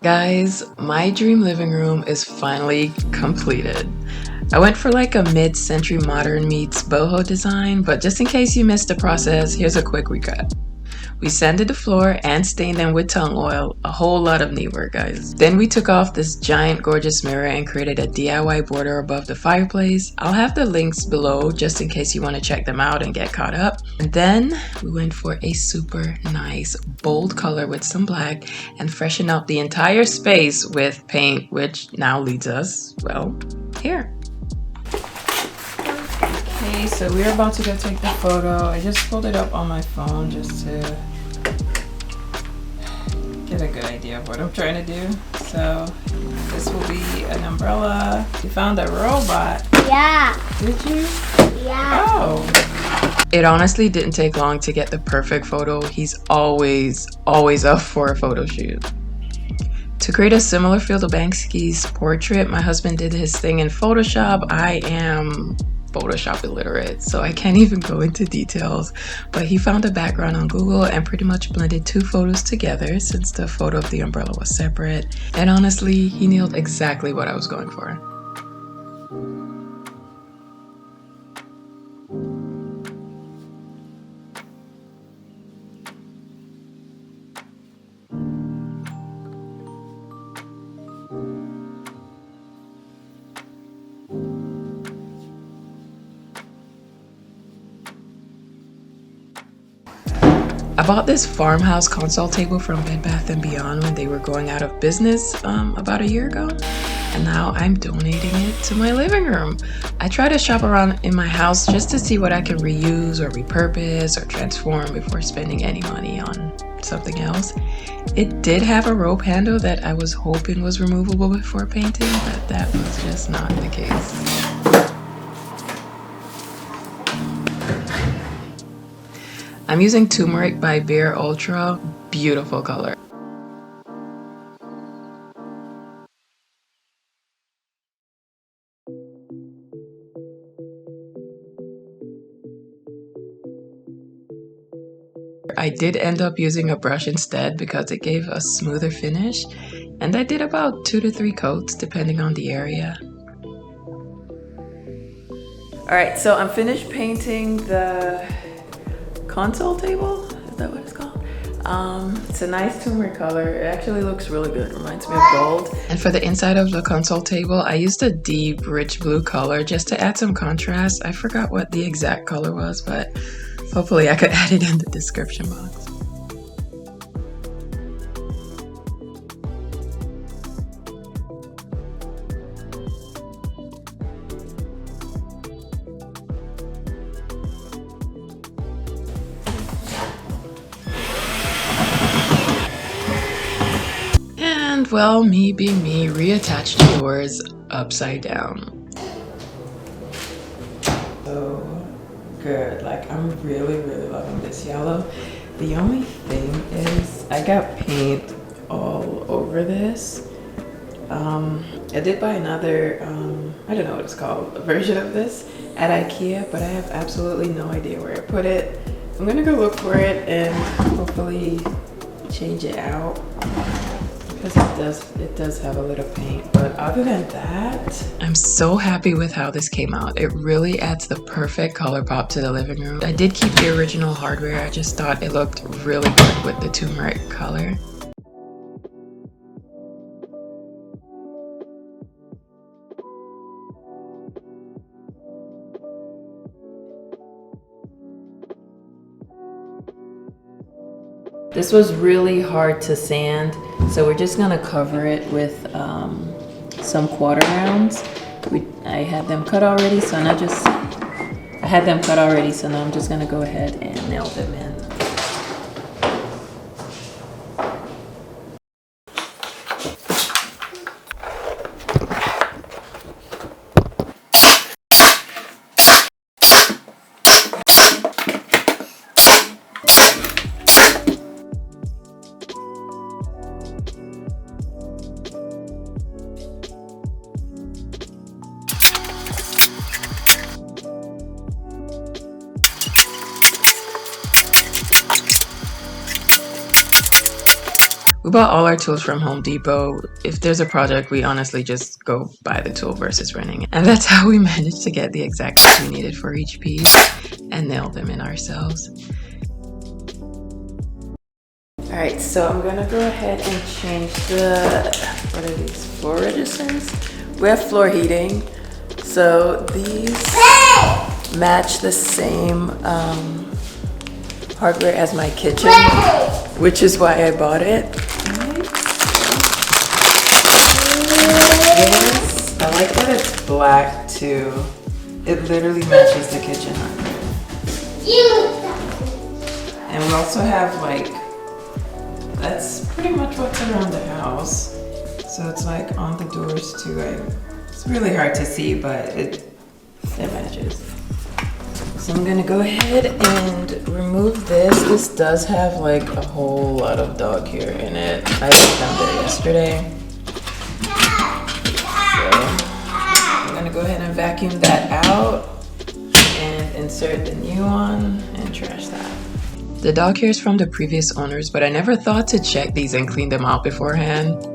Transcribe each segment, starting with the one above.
Guys, my dream living room is finally completed. I went for like a mid-century modern meets boho design, but just in case you missed the process, here's a quick recap. We sanded the floor and stained them with tung oil, a whole lot of knee work, guys. Then we took off this giant gorgeous mirror and created a DIY border above the fireplace. I'll have the links below just in case you want to check them out and get caught up. And then we went for a super nice bold color with some black and freshen up the entire space with paint, which now leads us, well, here. Okay, so we're about to go take the photo. I just pulled it up on my phone just to get a good idea of what I'm trying to do. So this will be an umbrella. You found a robot. Yeah. Did you? Yeah. Oh. It honestly didn't take long to get the perfect photo. He's always up for a photo shoot. To create a similar feel to Banksy's portrait, my husband did his thing in Photoshop. I am Photoshop illiterate, so I can't even go into details, but he found a background on Google and pretty much blended two photos together since the photo of the umbrella was separate, and honestly, he nailed exactly what I was going for. I bought this farmhouse console table from Bed Bath & Beyond when they were going out of business about a year ago, and now I'm donating it to my living room. I try to shop around in my house just to see what I can reuse or repurpose or transform before spending any money on something else. It did have a rope handle that I was hoping was removable before painting, but that was just not the case. I'm using Turmeric by Bare Ultra. Beautiful color. I did end up using a brush instead because it gave a smoother finish, and I did about 2 to 3 coats depending on the area. Alright, so I'm finished painting the console table. Is that what it's called? It's a nice turmeric color. It actually looks really good. Reminds me of gold. And for the inside of the console table, I used a deep, rich blue color just to add some contrast. I forgot what the exact color was, but hopefully I could add it in the description box. And well, me being me, reattached the doors upside down. So good. Like, I'm really loving this yellow. The only thing is I got paint all over this. I did buy another, I don't know what it's called, a version of this at IKEA, but I have absolutely no idea where I put it. I'm gonna go look for it and hopefully change it out, because it does have a little paint. But other than that, I'm so happy with how this came out. It really adds the perfect color pop to the living room. I did keep the original hardware. I just thought it looked really good with the turmeric color. This was really hard to sand, so we're just gonna cover it with some quarter rounds. I had them cut already, so now I'm just gonna go ahead and nail them in. We bought all our tools from Home Depot. If there's a project, we honestly just go buy the tool versus renting it. And that's how we managed to get the exact size we needed for each piece and nail them in ourselves. All right, so I'm gonna go ahead and change what are these, floor registers? We have floor heating. So these match the same hardware as my kitchen, which is why I bought it. This, I like that it's black too. It literally matches the kitchen hardware. And we also have like, that's pretty much what's around the house. So it's like on the doors too. It's really hard to see, but it matches. So I'm gonna go ahead and remove this. This does have like a whole lot of dog hair in it. I was down there yesterday. So I'm gonna go ahead and vacuum that out and insert the new one and trash that. The dog hair is from the previous owners, but I never thought to check these and clean them out beforehand.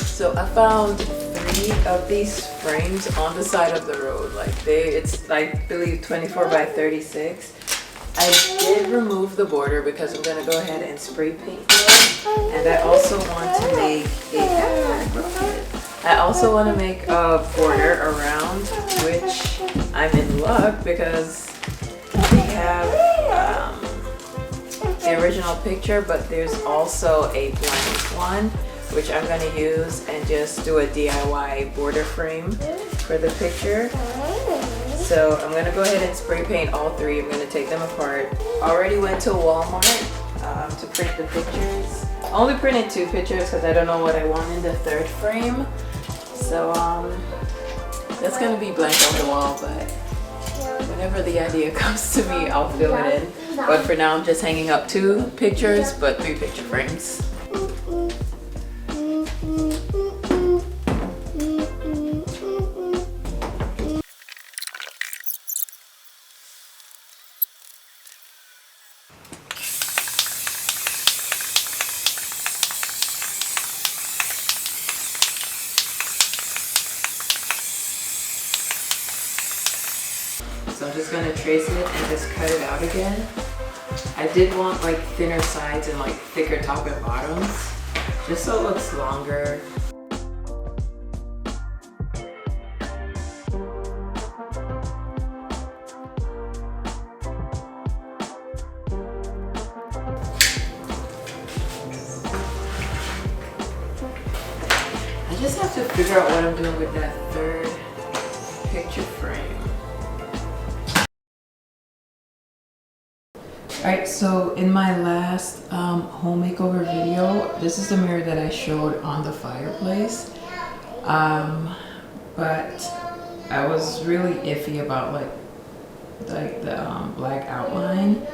So I found 3 of these frames on the side of the road. Like it's like, I believe 24 by 36. I did remove the border because I'm gonna go ahead and spray paint them. And I also want to make a border around, which I'm in luck because we have the original picture, but there's also a blank one, which I'm gonna use and just do a DIY border frame for the picture. So I'm gonna go ahead and spray paint all 3. I'm gonna take them apart. Already went to Walmart to print the pictures. Only printed 2 pictures because I don't know what I want in the 3rd frame. So that's gonna be blank on the wall, but whenever the idea comes to me, I'll fill it in. But for now, I'm just hanging up 2 pictures, but 3 picture frames. So I'm just gonna trace it and just cut it out again. I did want like thinner sides and like thicker top and bottoms, just so it looks longer. I just have to figure out what I'm doing with that 3rd picture frame. Alright, so in my last home makeover video, this is the mirror that I showed on the fireplace. But I was really iffy about like the black outline.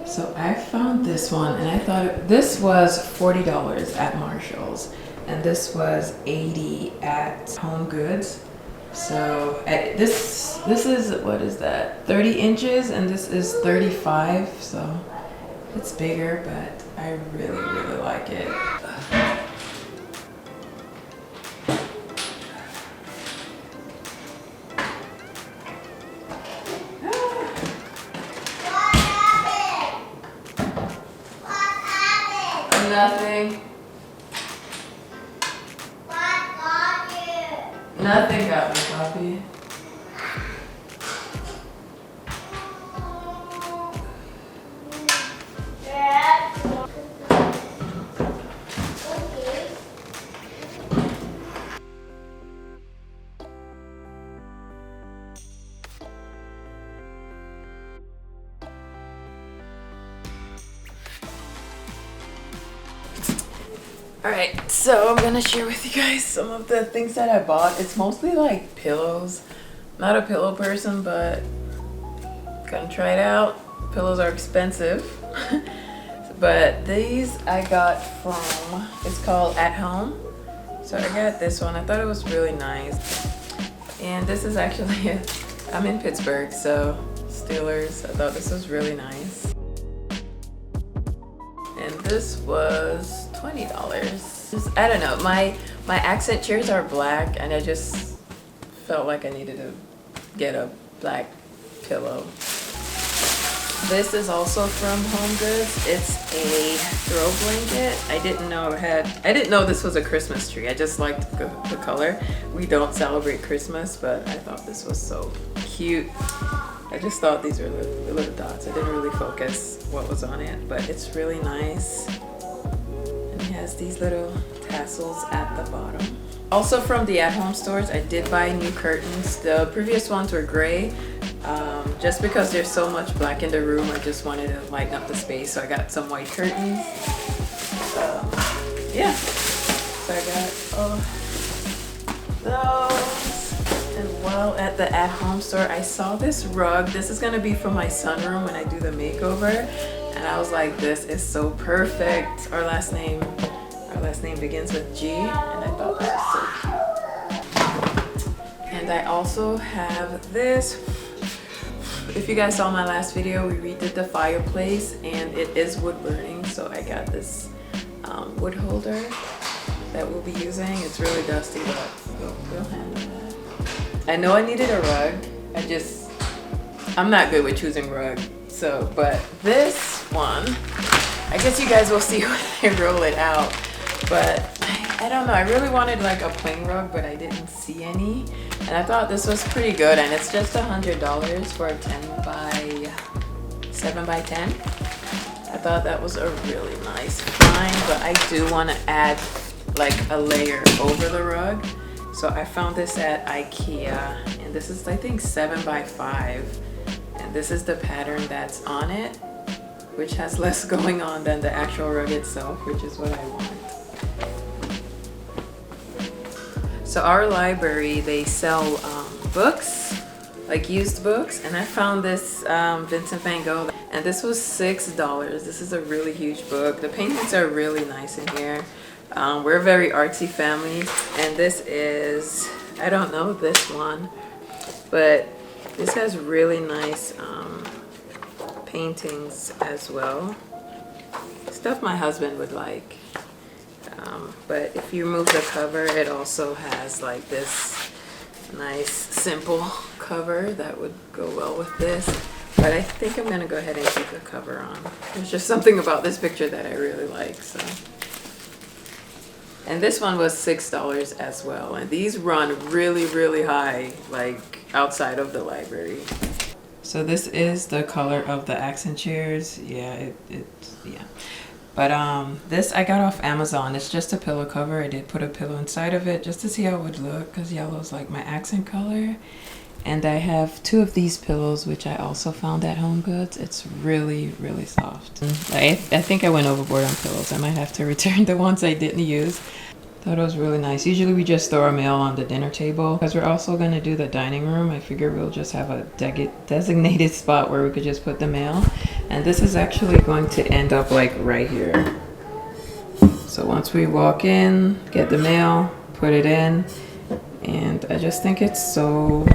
So I found this one and I thought this was $40 at Marshall's and this was $80 at Home Goods. So this is, what is that, 30 inches and this is 35, so it's bigger, but I really like it. Nothing. Nothing got me, Poppy. Alright, so I'm gonna share with you guys some of the things that I bought. It's mostly like pillows. Not a pillow person, but gonna try it out. Pillows are expensive. But these I got from, it's called At Home. So I got this one. I thought it was really nice. And this is actually, I'm in Pittsburgh, so Steelers. I thought this was really nice. And this was $20. I don't know, my accent chairs are black and I just felt like I needed to get a black pillow. This is also from HomeGoods. It's a throw blanket. I didn't know this was a Christmas tree. I just liked the color. We don't celebrate Christmas, but I thought this was so cute. I just thought these were the little dots. I didn't really focus what was on it, but it's really nice. And it has these little tassels at the bottom. Also from the At Home stores, I did buy new curtains. The previous ones were gray. Just because there's so much black in the room, I just wanted to lighten up the space, so I got some white curtains. Yeah, so I got those. And while at the At Home store, I saw this rug. This is gonna be for my sunroom when I do the makeover, and I was like, this is so perfect. Our last name begins with G, and I thought that was so cute. And I also have this. If you guys saw my last video, we redid the fireplace and it is wood burning, so I got this wood holder that we'll be using. It's really dusty, but we'll handle that. I know I needed a rug. I'm not good with choosing rug, but this one, I guess you guys will see when I roll it out, but I don't know, I really wanted like a plain rug, but I didn't see any. And I thought this was pretty good, and it's just $100 for a 10 by 7 by 10. I thought that was a really nice find, but I do want to add like a layer over the rug. So I found this at IKEA, and this is I think 7 by 5. And this is the pattern that's on it, which has less going on than the actual rug itself, which is what I want. So our library, they sell books, like used books, and I found this Vincent van Gogh, and this was $6. This is a really huge book. The paintings are really nice in here. We're a very artsy family, and this is, I don't know this one, but this has really nice paintings as well. Stuff my husband would like. But if you remove the cover, it also has like this nice simple cover that would go well with this. But I think I'm gonna go ahead and keep the cover on. There's just something about this picture that I really like. So, and this one was $6 as well. And these run really, really high, like outside of the library. So this is the color of the accent chairs. Yeah, yeah. But this I got off Amazon. It's just a pillow cover. I did put a pillow inside of it just to see how it would look, because yellow is like my accent color. And I have 2 of these pillows, which I also found at HomeGoods. It's really, really soft. I think I went overboard on pillows. I might have to return the ones I didn't use. Thought it was really nice. Usually we just throw our mail on the dinner table. Because we're also going to do the dining room, I figure we'll just have a designated spot where we could just put the mail. And this is actually going to end up like right here. So once we walk in, get the mail, put it in. And I just think it's simple,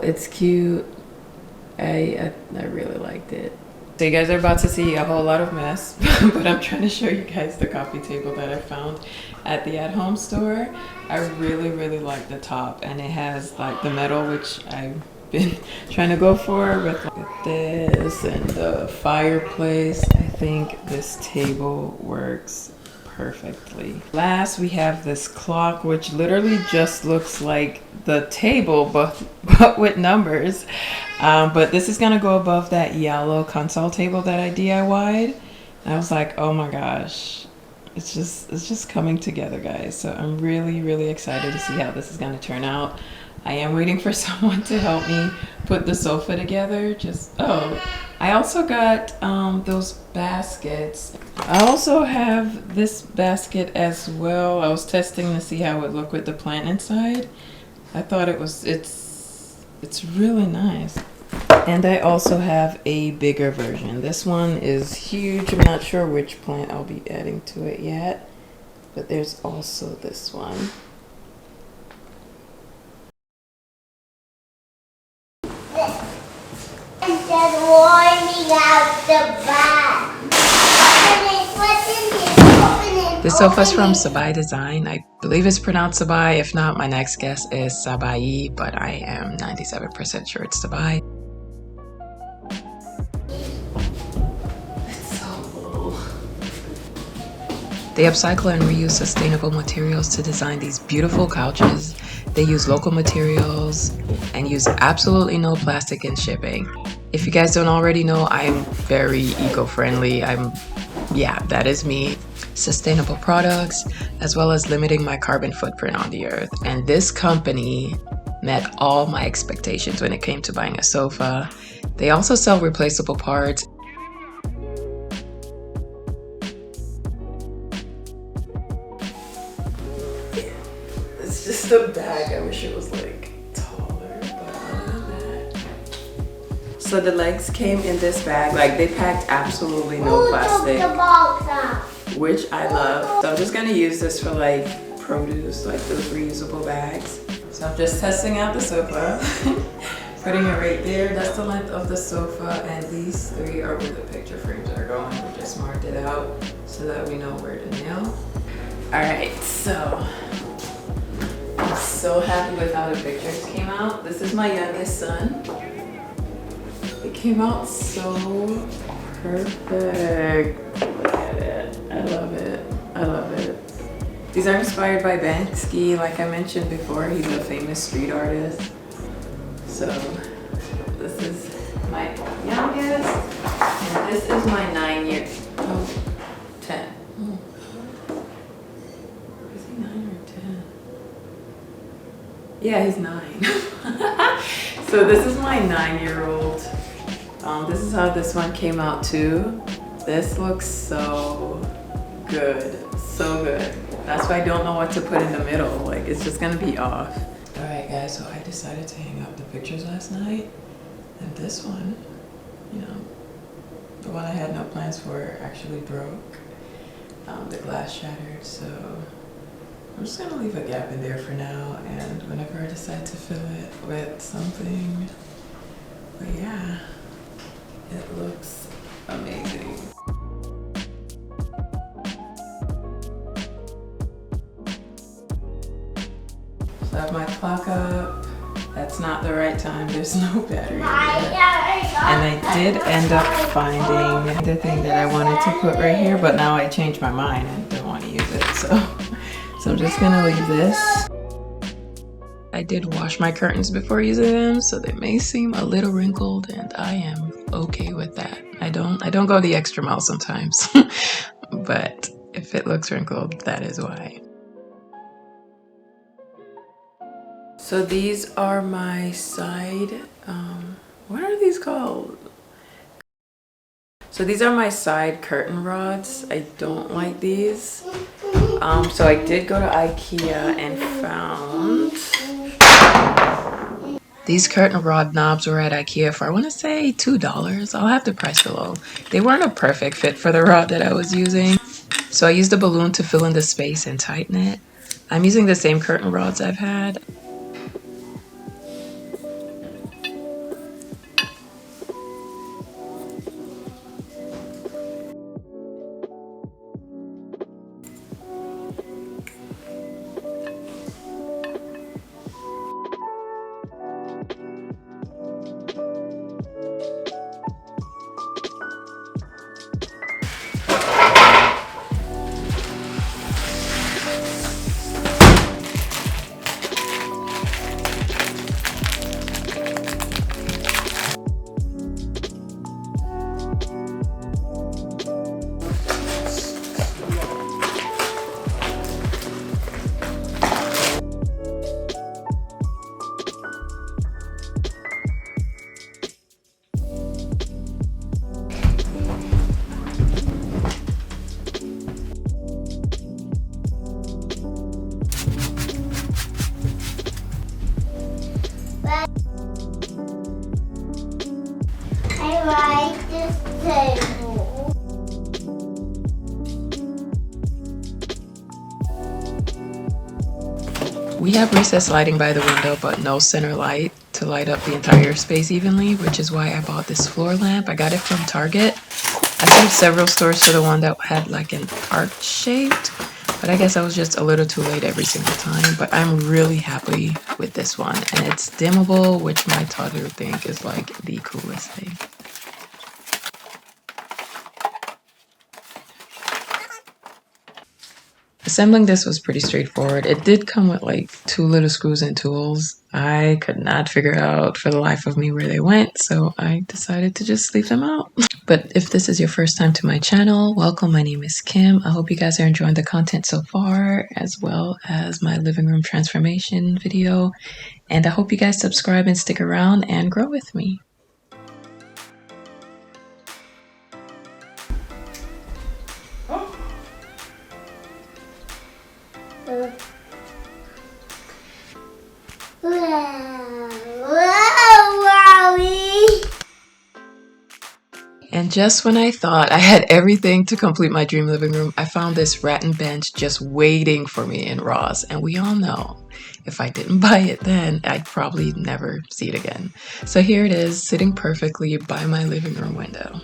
it's cute. I really liked it. So you guys are about to see a whole lot of mess, but I'm trying to show you guys the coffee table that I found at the At Home store. I really, really like the top, and it has like the metal, which I've been trying to go for, with like this and the fireplace. I think this table works perfectly. Last, we have this clock, which literally just looks like the table, but with numbers. But this is gonna go above that yellow console table that I DIY'd. And I was like, oh my gosh, it's just coming together, guys. So I'm really, really excited to see how this is gonna turn out. I am waiting for someone to help me put the sofa together. I also got those baskets. I also have this basket as well. I was testing to see how it would look with the plant inside. I thought it's really nice. And I also have a bigger version. This one is huge. I'm not sure which plant I'll be adding to it yet, but there's also this one. And then warming out the bag. This sofa's from Sabai Design. I believe it's pronounced Sabai. If not, my next guess is Sabai, but I am 97% sure it's Sabai. It's so cool. They upcycle and reuse sustainable materials to design these beautiful couches. They use local materials and use absolutely no plastic in shipping. If you guys don't already know, I'm very eco-friendly. Yeah, that is me. Sustainable products, as well as limiting my carbon footprint on the earth. And this company met all my expectations when it came to buying a sofa. They also sell replaceable parts. It's just a bag. I wish it was like taller, but other than that. So the legs came in this bag. Like they packed absolutely no plastic, which I love. So I'm just gonna use this for like produce, like those reusable bags. So I'm just testing out the sofa, putting it right there. That's the length of the sofa, and these three are where the picture frames are going. We just marked it out so that we know where to nail. All right, so I'm so happy with how the pictures came out. This is my youngest son. It came out so perfect. Look at it. I love it. I love it. These are inspired by Banksy. Like I mentioned before, he's a famous street artist. So this is my youngest, and this is my 10. Is he 9 or 10? Yeah, he's 9. So this is my 9-year-old. This is how this one came out too. This looks so good, so good. That's why I don't know what to put in the middle. Like it's just gonna be off. All right, guys. So I decided to hang up the pictures last night, and this one, you know, the one I had no plans for, actually broke. The glass shattered, so I'm just gonna leave a gap in there for now, and whenever I decide to fill it with something. But yeah, it looks amazing. So I have my clock up. That's not the right time. There's no battery in there. And I did end up finding the thing that I wanted to put right here, but now I changed my mind and don't want to use it. So I'm just gonna leave this. I did wash my curtains before using them, so they may seem a little wrinkled, and I am okay with that. I don't go the extra mile sometimes, but if it looks wrinkled, that is why. So these are my side, what are these called? So these are my side curtain rods. I don't like these. So I did go to IKEA and found these curtain rod knobs were at IKEA for, I want to say $2. I'll have the price below. They weren't a perfect fit for the rod that I was using. So I used a balloon to fill in the space and tighten it. I'm using the same curtain rods I've had. We have recessed lighting by the window, but no center light to light up the entire space evenly, which is why I bought this floor lamp. I got it from Target. I saved several stores for the one that had like an arc shaped, but I guess I was just a little too late every single time. But I'm really happy with this one, and it's dimmable, which my toddler think is like the coolest thing. Assembling this was pretty straightforward. It did come with like 2 little screws and tools. I could not figure out for the life of me where they went, so I decided to just leave them out. But if this is your first time to my channel, welcome. My name is Kim. I hope you guys are enjoying the content so far, as well as my living room transformation video. And I hope you guys subscribe and stick around and grow with me. And just when I thought I had everything to complete my dream living room, I found this rattan bench just waiting for me in Ross. And we all know, if I didn't buy it then, I'd probably never see it again. So here it is, sitting perfectly by my living room window.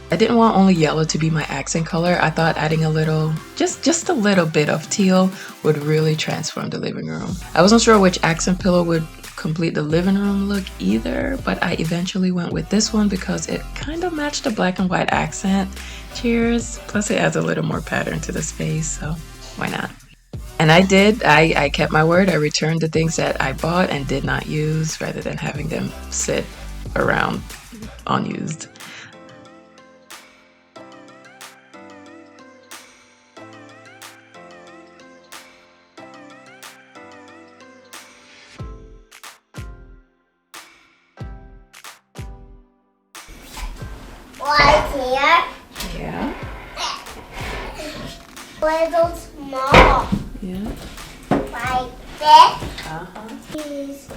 I didn't want only yellow to be my accent color. I thought adding a little, just a little bit of teal would really transform the living room. I wasn't sure which accent pillow would complete the living room look either, but I eventually went with this one because it kind of matched the black and white accent. Cheers! Plus it adds a little more pattern to the space, so why not? And I did. I kept my word. I returned the things that I bought and did not use rather than having them sit around unused. Right here. Yeah. Little small. Yeah. Like this. Uh-huh. Please,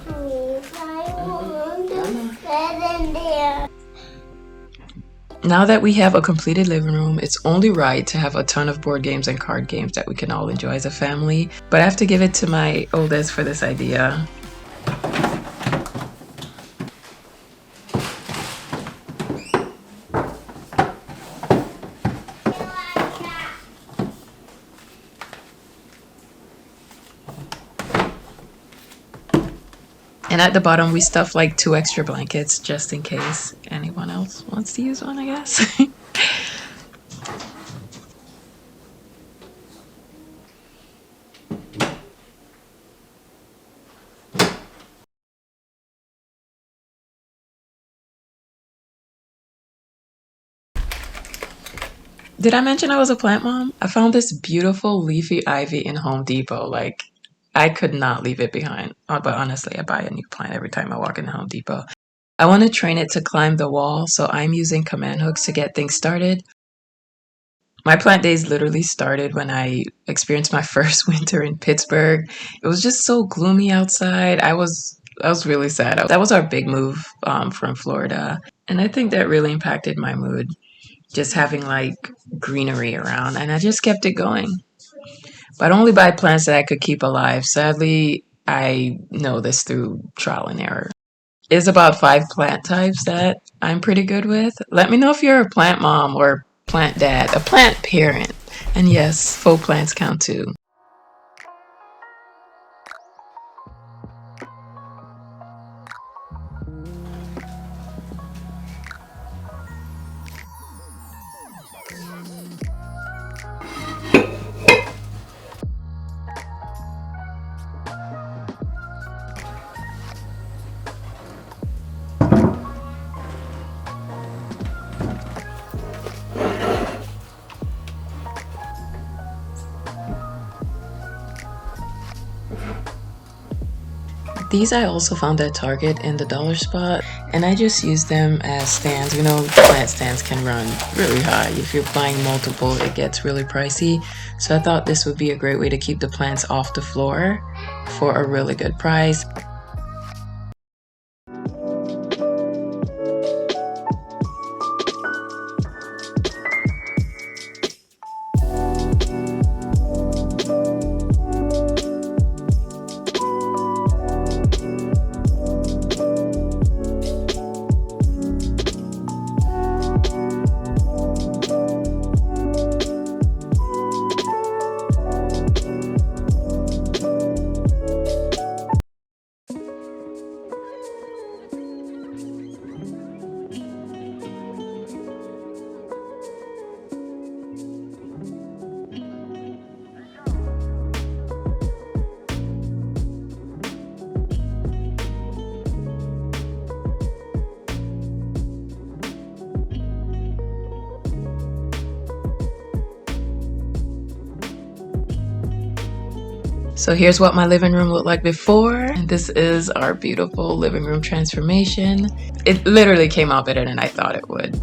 I want to fit in there. Now that we have a completed living room, it's only right to have a ton of board games and card games that we can all enjoy as a family. But I have to give it to my oldest for this idea. And at the bottom, we stuffed like 2 extra blankets just in case anyone else wants to use one, I guess. Did I mention I was a plant mom? I found this beautiful leafy ivy in Home Depot. Like, I could not leave it behind. But honestly, I buy a new plant every time I walk in Home Depot. I want to train it to climb the wall, so I'm using command hooks to get things started. My plant days literally started when I experienced my first winter in Pittsburgh. It was just so gloomy outside. I was really sad. That was our big move from Florida. And I think that really impacted my mood, just having like greenery around. And I just kept it going. But only buy plants that I could keep alive. Sadly, I know this through trial and error. It's about 5 plant types that I'm pretty good with. Let me know if you're a plant mom or plant dad, a plant parent. And yes, faux plants count too. These I also found at Target in the dollar spot, and I just use them as stands. You know, plant stands can run really high. If you're buying multiple, it gets really pricey. So I thought this would be a great way to keep the plants off the floor. for a really good price. So here's what my living room looked like before, and this is our beautiful living room transformation. It literally came out better than I thought it would.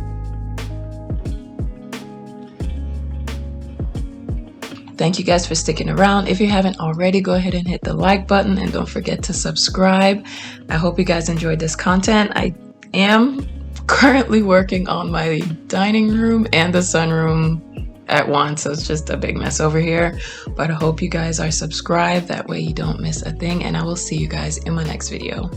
Thank you guys for sticking around. If you haven't already, go ahead and hit the like button and don't forget to subscribe. I hope you guys enjoyed this content. I am currently working on my dining room and the sunroom at once, so it's just a big mess over here. But I hope you guys are subscribed. That way you don't miss a thing, and I will see you guys in my next video.